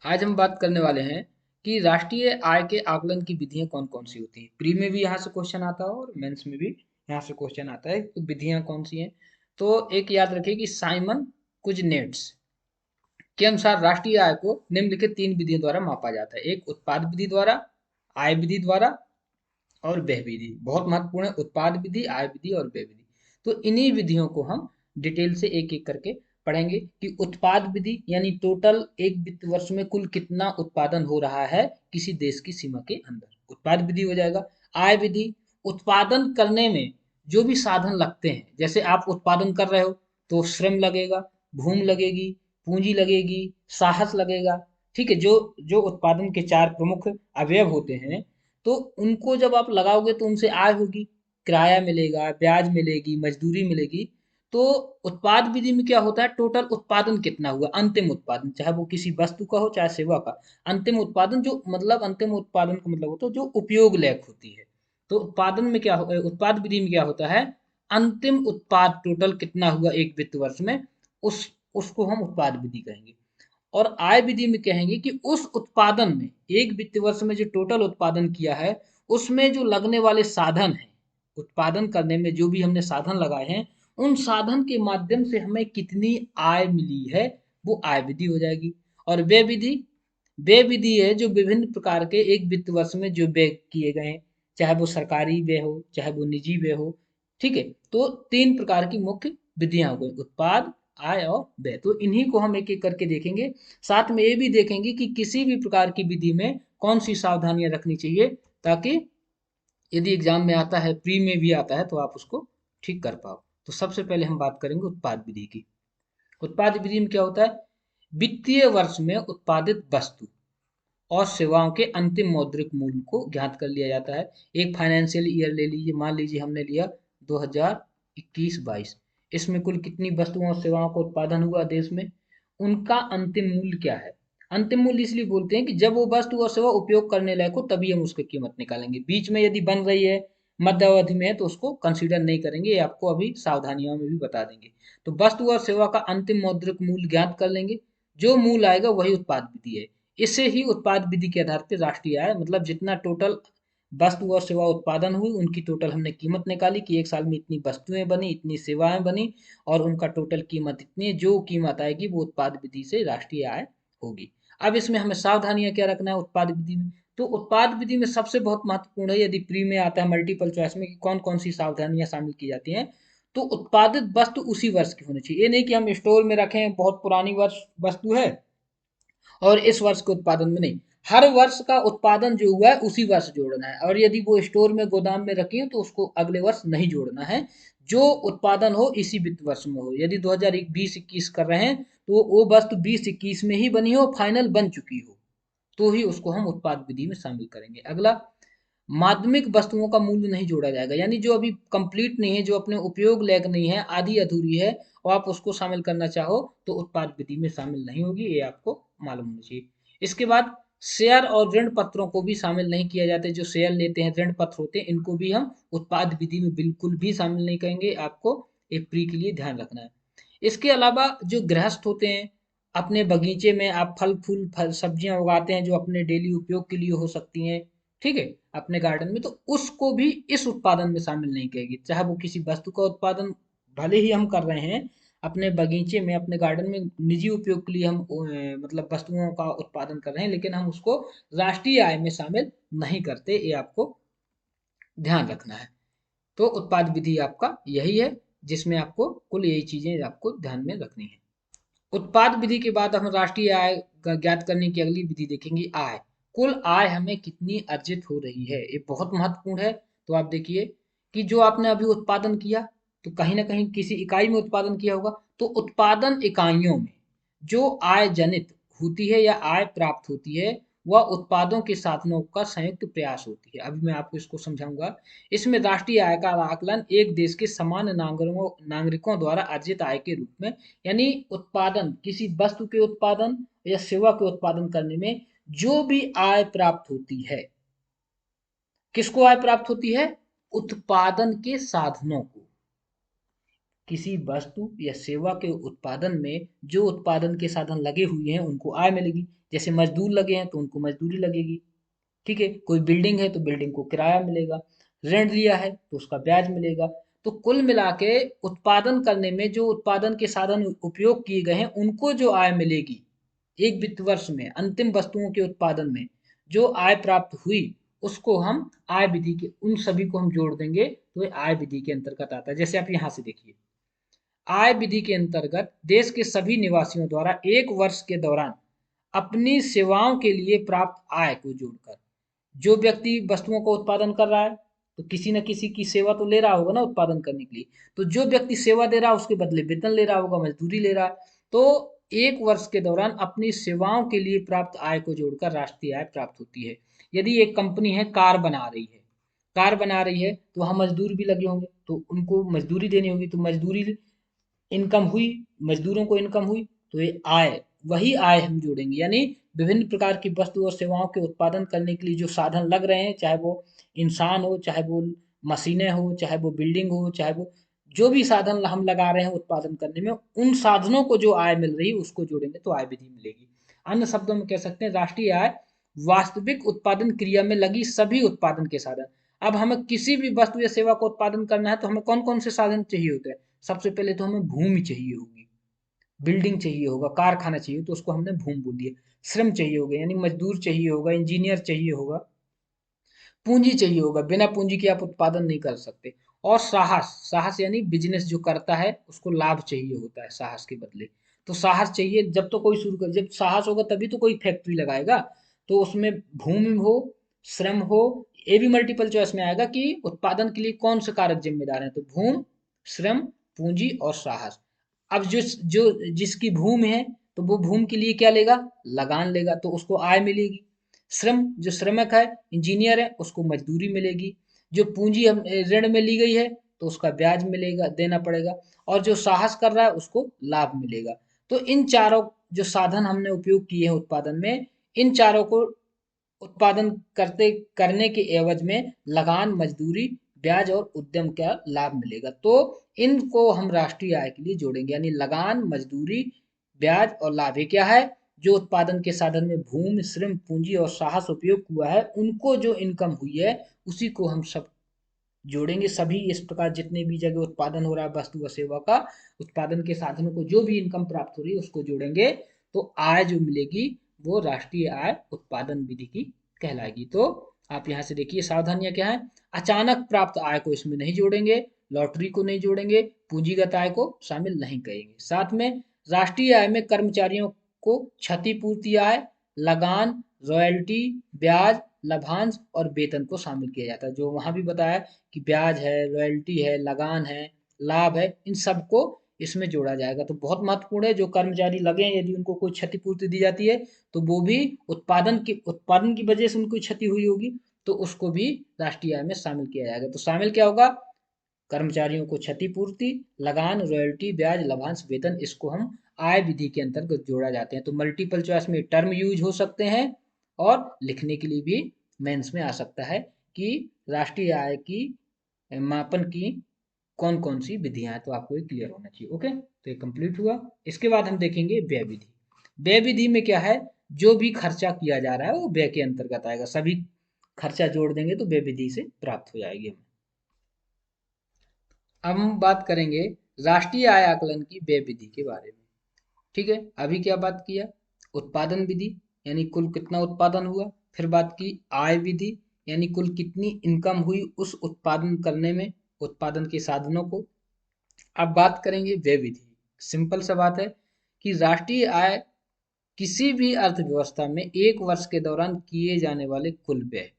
आज हम बात करने वाले हैं कि राष्ट्रीय आय के आकलन की विधियां कौन कौन सी होती हैं। प्री में भी यहाँ से क्वेश्चन आता है और मेंस में भी यहाँ से क्वेश्चन आता है, तो विधियां कौन सी हैं। तो एक याद रखिए कि साइमन कुजनेट्स के अनुसार राष्ट्रीय आय को निम्नलिखित तीन विधियों द्वारा मापा जाता है। एक उत्पाद विधि द्वारा, आय विधि द्वारा और व्यय विधि। बहुत महत्वपूर्ण है, उत्पाद विधि, आय विधि और व्यय विधि। तो इन्हीं विधियों को हम डिटेल से एक एक करके पढ़ेंगे कि उत्पाद विधि यानी टोटल एक वित्त वर्ष में कुल कितना उत्पादन हो रहा है किसी देश की सीमा के अंदर, उत्पाद विधि हो जाएगा। आय विधि, उत्पादन करने में जो भी साधन लगते हैं, जैसे आप उत्पादन कर रहे हो तो श्रम लगेगा, भूमि लगेगी, पूंजी लगेगी, साहस लगेगा। ठीक है, जो जो उत्पादन के चार प्रमुख अवयव होते हैं, तो उनको जब आप लगाओगे तो उनसे आय होगी, किराया मिलेगा, ब्याज मिलेगी, मजदूरी मिलेगी। तो उत्पाद विधि में क्या होता है, टोटल उत्पादन कितना हुआ, अंतिम उत्पादन, चाहे वो किसी वस्तु का हो चाहे सेवा का। अंतिम उत्पादन जो मतलब अंतिम उत्पादन का मतलब होता है जो उपयोग लायक होती है। तो उत्पादन में क्या उत्पाद विधि में क्या होता है, अंतिम उत्पाद टोटल कितना हुआ एक वित्त वर्ष में, उस उसको हम उत्पाद विधि कहेंगे। और आय विधि में कहेंगे कि उस उत्पादन में एक वित्त वर्ष में जो टोटल उत्पादन किया है उसमें जो लगने वाले साधन हैं, उत्पादन करने में जो भी हमने साधन लगाए हैं, उन साधन के माध्यम से हमें कितनी आय मिली है, वो आय विधि हो जाएगी। और व्यय विधि, व्यय विधि है जो विभिन्न प्रकार के एक वित्त वर्ष में जो व्यय किए गए हैं, चाहे वो सरकारी व्यय हो चाहे वो निजी व्यय हो। ठीक है, तो तीन प्रकार की मुख्य विधियां हो गई, उत्पाद, आय और व्यय। तो इन्हीं को हम एक एक करके देखेंगे। साथ में ये भी देखेंगे कि किसी भी प्रकार की विधि में कौन सी सावधानियां रखनी चाहिए, ताकि यदि एग्जाम में आता है, प्री में भी आता है, तो आप उसको ठीक कर पाओ। तो सबसे पहले हम बात करेंगे उत्पाद विधि की। उत्पाद विधि में क्या होता है, वित्तीय वर्ष में उत्पादित वस्तु और सेवाओं के अंतिम मौद्रिक मूल्य को ज्ञात कर लिया जाता है। एक फाइनेंशियल ईयर ले लीजिए, मान लीजिए हमने लिया 2021-22, इसमें कुल कितनी वस्तुओं और सेवाओं का उत्पादन हुआ देश में, उनका अंतिम मूल्य क्या है। अंतिम मूल्य इसलिए बोलते हैं कि जब वो वस्तु और सेवा उपयोग करने लायक हो तभी हम उसकी कीमत निकालेंगे, बीच में यदि बन रही है, मध्य अवधि में है, तो उसको कंसीडर नहीं करेंगे। ये आपको अभी सावधानियों में भी बता देंगे। तो वस्तु और सेवा का अंतिम मौद्रिक मूल्य ज्ञात कर लेंगे, जो मूल्य आएगा वही उत्पाद विधि है। इससे ही उत्पाद विधि के आधार पर राष्ट्रीय आय, मतलब जितना टोटल वस्तु और सेवा उत्पादन हुई उनकी टोटल हमने कीमत निकाली कि एक साल में इतनी वस्तुएं बनी, इतनी सेवाएं बनी और उनका टोटल कीमत इतनी है, जो कीमत आएगी वो उत्पाद विधि से राष्ट्रीय आय होगी। अब इसमें हमें सावधानियां क्या रखना है उत्पाद विधि में। तो उत्पाद विधि में सबसे बहुत महत्वपूर्ण है, यदि प्री में आता है मल्टीपल चॉइस में, कि कौन कौन सी सावधानियां शामिल की जाती हैं। तो उत्पादित वस्तु उसी वर्ष की होनी चाहिए, ये नहीं कि हम स्टोर में रखें, बहुत पुरानी वर्ष वस्तु है और इस वर्ष के उत्पादन में नहीं, हर वर्ष का उत्पादन जो हुआ है उसी वर्ष जोड़ना है। और यदि वो स्टोर में गोदाम में रखी है तो उसको अगले वर्ष नहीं जोड़ना है, जो उत्पादन हो इसी वित्त वर्ष में हो। यदि 2020-21 कर रहे हैं तो वो वस्तु 20-21 में ही बनी हो, फाइनल बन चुकी हो, तो ही उसको हम उत्पाद विधि में शामिल करेंगे। अगला, माध्यमिक वस्तुओं का मूल्य नहीं जोड़ा जाएगा, यानी जो अभी कंप्लीट नहीं है, जो अपने उपयोग लायक नहीं है, आधी अधूरी है, और आप उसको शामिल करना चाहो तो उत्पाद विधि में शामिल नहीं होगी, ये आपको मालूम होना चाहिए। इसके बाद शेयर और ऋण पत्रों को भी शामिल नहीं किया जाता है, जो शेयर लेते हैं, ऋण पत्र होते हैं, इनको भी हम उत्पाद विधि में बिल्कुल भी शामिल नहीं करेंगे, आपको एक प्री के लिए ध्यान रखना है। इसके अलावा जो गृहस्थ होते हैं, अपने बगीचे में आप फल फूल फल सब्जियां उगाते हैं जो अपने डेली उपयोग के लिए हो सकती हैं, ठीक है, अपने गार्डन में, तो उसको भी इस उत्पादन में शामिल नहीं करेगी। चाहे वो किसी वस्तु का उत्पादन भले ही हम कर रहे हैं अपने बगीचे में, अपने गार्डन में, निजी उपयोग के लिए हम मतलब वस्तुओं का उत्पादन कर रहे हैं, लेकिन हम उसको राष्ट्रीय आय में शामिल नहीं करते, ये आपको ध्यान रखना है। तो उत्पाद विधि आपका यही है, जिसमें आपको कुल यही चीजें आपको ध्यान में रखनी है। उत्पाद विधि के बाद हम राष्ट्रीय आय ज्ञात करने की अगली विधि देखेंगे, आय। कुल आय हमें कितनी अर्जित हो रही है, ये बहुत महत्वपूर्ण है। तो आप देखिए कि जो आपने अभी उत्पादन किया, तो कहीं ना कहीं किसी इकाई में उत्पादन किया होगा, तो उत्पादन इकाइयों में जो आय जनित होती है या आय प्राप्त होती है, वह उत्पादों के साधनों का संयुक्त प्रयास होती है। अभी मैं आपको इसको समझाऊंगा। इसमें राष्ट्रीय आय का आकलन एक देश के समान नागरिकों द्वारा अर्जित आय के रूप में, यानी उत्पादन, किसी वस्तु के उत्पादन या सेवा के उत्पादन करने में जो भी आय प्राप्त होती है, किसको आय प्राप्त होती है, उत्पादन के साधनों को। किसी वस्तु या सेवा के उत्पादन में जो उत्पादन के साधन लगे हुए हैं उनको आय मिलेगी। जैसे मजदूर लगे हैं तो उनको मजदूरी लगेगी। ठीक है, कोई बिल्डिंग है तो बिल्डिंग को किराया मिलेगा, ऋण लिया है तो उसका ब्याज मिलेगा। तो कुल मिला के उत्पादन करने में जो उत्पादन के साधन उपयोग किए गए हैं उनको जो आय मिलेगी एक वित्त वर्ष में अंतिम वस्तुओं के उत्पादन में जो आय प्राप्त हुई, उसको हम आय विधि के उन सभी को हम जोड़ देंगे तो ये आय विधि के अंतर्गत आता है। जैसे आप यहाँ से देखिए, आय विधि के अंतर्गत देश के सभी निवासियों द्वारा एक वर्ष के दौरान अपनी सेवाओं के लिए प्राप्त आय को जोड़कर, जो व्यक्ति वस्तुओं का उत्पादन कर रहा है तो किसी न किसी की सेवा तो ले रहा होगा ना उत्पादन करने के लिए, तो जो व्यक्ति सेवा दे रहा है उसके बदले वेतन ले रहा होगा, मजदूरी ले रहा है। तो एक वर्ष के दौरान अपनी सेवाओं के लिए प्राप्त आय को जोड़कर राष्ट्रीय आय प्राप्त होती है। यदि एक कंपनी है कार बना रही है, कार बना रही है तो वहाँ मजदूर भी लगे होंगे तो उनको मजदूरी देनी होगी, तो मजदूरी इनकम हुई, मजदूरों को इनकम हुई, तो ये आय, वही आय हम जोड़ेंगे। यानी विभिन्न प्रकार की वस्तु और सेवाओं के उत्पादन करने के लिए जो साधन लग रहे हैं, चाहे वो इंसान हो, चाहे वो मशीनें हो, चाहे वो बिल्डिंग हो, चाहे वो जो भी साधन हम लगा रहे हैं उत्पादन करने में, उन साधनों को जो आय मिल रही है उसको जोड़ेंगे तो आय विधि मिलेगी। अन्य शब्दों में कह सकते हैं राष्ट्रीय आय वास्तविक उत्पादन क्रिया में लगी सभी उत्पादन के साधन। अब हमें किसी भी वस्तु या सेवा का उत्पादन करना है तो हमें कौन कौन से साधन चाहिए होते हैं? सबसे पहले तो हमें भूमि चाहिए होगी, बिल्डिंग चाहिए होगा, कारखाना चाहिए तो उसको हमने भूमि बोल दिया। श्रम चाहिए होगा यानी मजदूर चाहिए होगा, इंजीनियर चाहिए होगा, पूंजी चाहिए होगा, बिना पूंजी के आप उत्पादन नहीं कर सकते। और साहस, साहस यानी बिजनेस जो करता है उसको लाभ चाहिए होता है साहस के बदले। तो साहस चाहिए, जब तो कोई शुरू कर, जब साहस होगा तभी तो कोई फैक्ट्री लगाएगा। तो उसमें भूमि हो, श्रम हो, ये भी मल्टीपल चॉइस में आएगा कि उत्पादन के लिए कौन से कारक जिम्मेदार हैं, तो भूमि, श्रम, पूंजी और साहस। अब जो जो जिसकी भूमि है तो वो भूमि के लिए क्या लेगा, लगान लेगा तो उसको आय मिलेगी। श्रम, जो श्रमिक है, इंजीनियर है, उसको मजदूरी मिलेगी। जो पूंजी हम ऋण में ली गई है तो उसका ब्याज मिलेगा, देना पड़ेगा। और जो साहस कर रहा है उसको लाभ मिलेगा। तो इन चारों जो साधन हमने उपयोग किए हैं उत्पादन में, इन चारों को उत्पादन करते करने के एवज में लगान, मजदूरी, ब्याज और उद्यम का लाभ मिलेगा। तो इनको हम राष्ट्रीय आय के लिए जोड़ेंगे, यानी लगान, मजदूरी, ब्याज और लाभ। ये क्या है? जो उत्पादन के साधन में भूमि, श्रम, पूंजी और साहस उपयोग हुआ है, उनको जो इनकम हुई है उसी को हम सब जोड़ेंगे। सभी इस प्रकार जितने भी जगह उत्पादन हो रहा है वस्तु और सेवा का, उत्पादन के साधनों को जो भी इनकम प्राप्त हो रही है उसको जोड़ेंगे तो आय जो मिलेगी वो राष्ट्रीय आय उत्पादन विधि की कहलाएगी। तो आप यहाँ से देखिए सावधानियां क्या है। अचानक प्राप्त आय को इसमें नहीं जोड़ेंगे, लॉटरी को नहीं जोड़ेंगे, पूंजीगत आय को शामिल नहीं करेंगे। साथ में राष्ट्रीय आय में कर्मचारियों को क्षतिपूर्ति आय, लगान, रॉयल्टी, ब्याज, लाभांश और वेतन को शामिल किया जाता है। जो वहां भी बताया कि ब्याज है, रॉयल्टी है, लगान है, लाभ है, इन सबको इसमें जोड़ा जाएगा। तो बहुत महत्वपूर्ण है, जो कर्मचारी लगे हैं यदि उनको कोई क्षतिपूर्ति दी जाती है तो वो भी उत्पादन की वजह से उनको क्षति हुई होगी तो उसको भी राष्ट्रीय आय में शामिल किया जाएगा। तो शामिल क्या होगा? कर्मचारियों को क्षतिपूर्ति, लगान, रॉयल्टी, ब्याज, लाभांश, वेतन, इसको हम आय विधि के अंतर्गत जोड़ा जाते हैं। तो मल्टीपल चॉइस में टर्म यूज हो सकते हैं और लिखने के लिए भी मेंस में आ सकता है कि राष्ट्रीय आय की मापन की कौन कौन सी विधियां हैं। तो आपको ये क्लियर होना चाहिए। ओके, तो ये कंप्लीट हुआ। इसके बाद हम देखेंगे व्यय विधि। व्यय विधि में क्या है? जो भी खर्चा किया जा रहा है वो व्यय के अंतर्गत आएगा। सभी खर्चा जोड़ देंगे तो व्यय विधि से प्राप्त हो जाएगी हमें। अब हम बात करेंगे राष्ट्रीय आय आकलन की व्यय विधि के बारे में। ठीक है, अभी क्या बात किया? उत्पादन विधि यानी कुल कितना उत्पादन हुआ। फिर बात की आय विधि यानी कुल कितनी इनकम हुई उस उत्पादन करने में, उत्पादन के साधनों को। अब बात करेंगे व्यय विधि। सिंपल सा बात है कि राष्ट्रीय आय किसी भी अर्थव्यवस्था में एक वर्ष के दौरान किए जाने वाले कुल व्यय।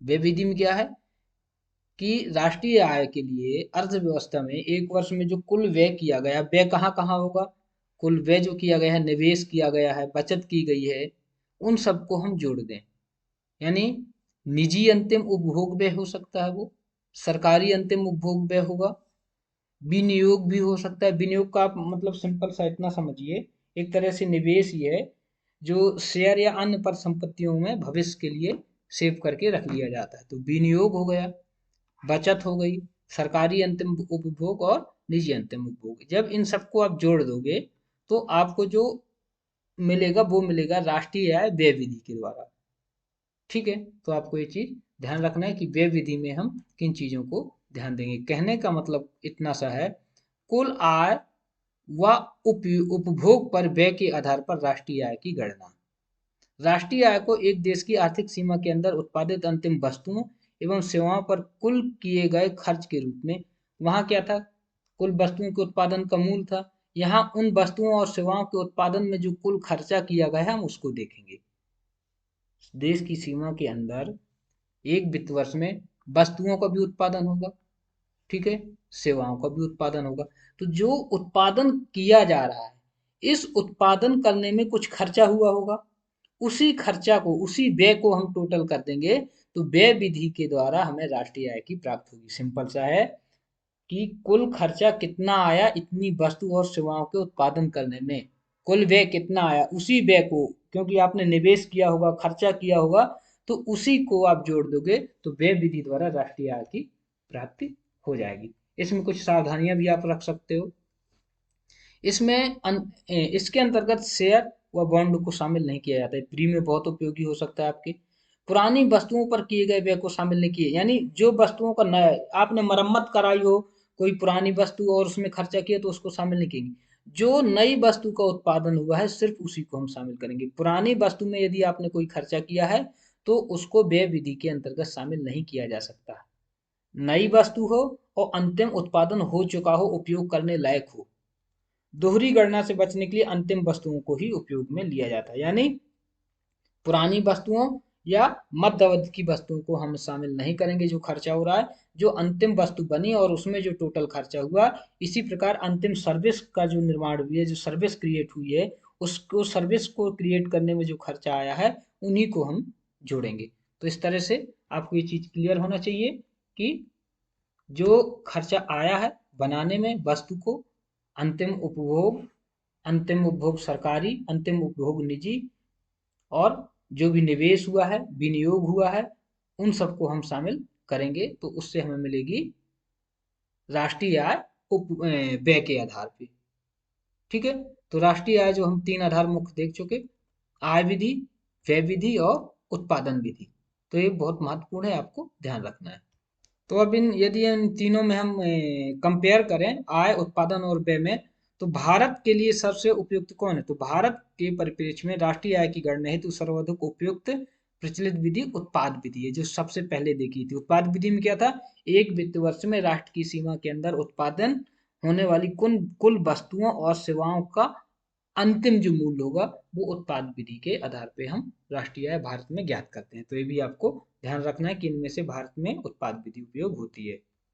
व्यय विधि में क्या है कि राष्ट्रीय आय के लिए अर्थव्यवस्था में एक वर्ष में जो कुल व्यय किया गया, व्यय कहाँ कहाँ होगा? कुल व्यय जो किया गया है, निवेश किया गया है, बचत की गई है, उन सबको हम जोड़ दें। यानी निजी अंतिम उपभोग व्यय हो सकता है वो, सरकारी अंतिम उपभोग व्यय होगा, विनियोग भी हो सकता है। विनियोग का आप मतलब सिंपल सा इतना समझिए, एक तरह से निवेश ही है जो शेयर या अन्य परिसंपत्तियों में भविष्य के लिए सेव करके रख लिया जाता है। तो विनियोग हो गया, बचत हो गई, सरकारी अंतिम उपभोग और निजी अंतिम उपभोग। जब इन सबको आप जोड़ दोगे तो आपको जो मिलेगा वो मिलेगा राष्ट्रीय आय व्यय विधि के द्वारा। ठीक है, तो आपको ये चीज ध्यान रखना है कि व्यय विधि में हम किन चीजों को ध्यान देंगे। कहने का मतलब इतना सा है, कुल आय व उपभोग पर व्यय के आधार पर राष्ट्रीय आय की गणना। राष्ट्रीय आय को एक देश की आर्थिक सीमा के अंदर उत्पादित अंतिम वस्तुओं एवं सेवाओं पर कुल किए गए खर्च के रूप में, वहां क्या था, कुल वस्तुओं के उत्पादन का मूल था, यहाँ उन वस्तुओं और सेवाओं के उत्पादन में जो कुल खर्चा किया गया है हम उसको देखेंगे। देश की सीमा के अंदर एक वित्त वर्ष में वस्तुओं का भी उत्पादन होगा, ठीक है, सेवाओं का भी उत्पादन होगा। तो जो उत्पादन किया जा रहा है, इस उत्पादन करने में कुछ खर्चा हुआ होगा, उसी खर्चा को, उसी व्यय को हम टोटल कर देंगे तो व्यय विधि के द्वारा हमें राष्ट्रीय आय की प्राप्त होगी। सिंपल सा है कि कुल खर्चा कितना आया इतनी वस्तु और सेवाओं के उत्पादन करने में, कुल व्यय कितना आया उसी व्यय को, क्योंकि आपने निवेश किया होगा, खर्चा किया होगा, तो उसी को आप जोड़ दोगे तो व्यय विधि द्वारा राष्ट्रीय आय की प्राप्ति हो जाएगी। इसमें कुछ सावधानियां भी आप रख सकते हो। इसमें इसके अंतर्गत शेयर व बॉन्ड को शामिल नहीं किया जाता है। फ्री में बहुत उपयोगी हो सकता है आपके। पुरानी वस्तुओं पर किए गए व्यय को शामिल नहीं किए, यानी जो वस्तुओं का नया आपने मरम्मत कराई हो, कोई पुरानी वस्तु और उसमें खर्चा किया तो उसको शामिल नहीं करेंगे। जो नई वस्तु का उत्पादन हुआ है सिर्फ उसी को हम शामिल करेंगे। पुरानी वस्तु में यदि आपने कोई खर्चा किया है तो उसको व्यय विधि के अंतर्गत शामिल नहीं किया जा सकता। नई वस्तु हो और अंतिम उत्पादन हो चुका हो, उपयोग करने लायक हो, दोहरी गणना से बचने के लिए अंतिम वस्तुओं को ही उपयोग में लिया जाता है। यानी पुरानी वस्तुओं या मध्य अवधि की वस्तुओं को हम शामिल नहीं करेंगे जो खर्चा हो रहा है। जो अंतिम वस्तु बनी और उसमें जो टोटल खर्चा हुआ, इसी प्रकार अंतिम सर्विस का जो निर्माण हुई है, जो सर्विस क्रिएट हुई है, उसको सर्विस को क्रिएट करने में जो खर्चा आया है उन्हीं को हम जोड़ेंगे। तो इस तरह से आपको ये चीज क्लियर होना चाहिए कि जो खर्चा आया है बनाने में वस्तु को, अंतिम उपभोग, अंतिम उपभोग सरकारी, अंतिम उपभोग निजी, और जो भी निवेश हुआ है, विनियोग हुआ है, उन सबको हम शामिल करेंगे तो उससे हमें मिलेगी राष्ट्रीय आय व्यय के आधार पे। ठीक है, तो राष्ट्रीय आय जो हम तीन आधार मुख्य देख चुके, आय विधि, व्यय विधि और उत्पादन विधि। तो ये बहुत महत्वपूर्ण है, आपको ध्यान रखना है। तो अब यदि इन तीनों में हम कंपेयर करें आय, उत्पादन और व्यय में, तो भारत के लिए सबसे उपयुक्त कौन है? तो भारत के परिप्रेक्ष्य में राष्ट्रीय आय की गणना हेतु सर्वाधिक उपयुक्त प्रचलित विधि उत्पाद विधि है, जो सबसे पहले देखी थी। उत्पाद विधि में क्या था, एक वित्त वर्ष में राष्ट्र की सीमा के अंदर उत्पादन होने वाली कुल कुल वस्तुओं और सेवाओं का अंतिम जो मूल्य होगा वो उत्पाद विधि के आधार पे हम राष्ट्रीय आय भारत में ज्ञात करते हैं। तो ये भी आपको ध्यान रखना है कि इनमें से भारत में उत्पाद विधि उपयोग होती है।